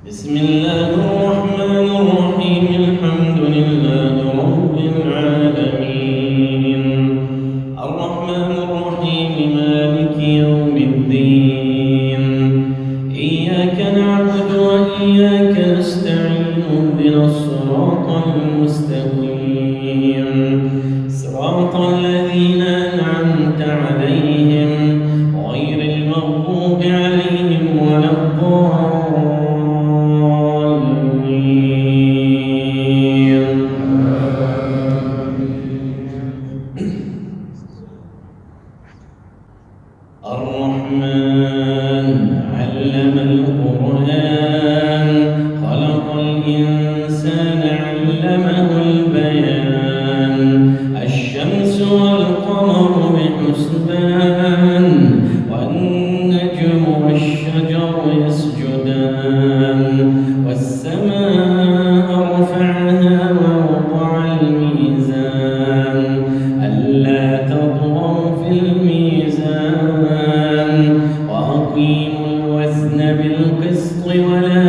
بسم الله الرحمن الرحيم. الحمد لله رب العالمين، الرحمن الرحيم، مالك يوم الدين. إياك نعبد وإياك نستعين، اهدنا الصراط المستقيم، صراط الذين أنعمت عليهم غير المغضوب عليهم ولا الضالين. الرحمن علم القرآن، خلق الإنسان علمه البيان. الشمس والقمر بحسبان، والنجم والشجر يسجدان. والسماء رفعها ووضع الميزان، ألا تطغوا في الميزان، وأقيموا الوزن بالقسط ولا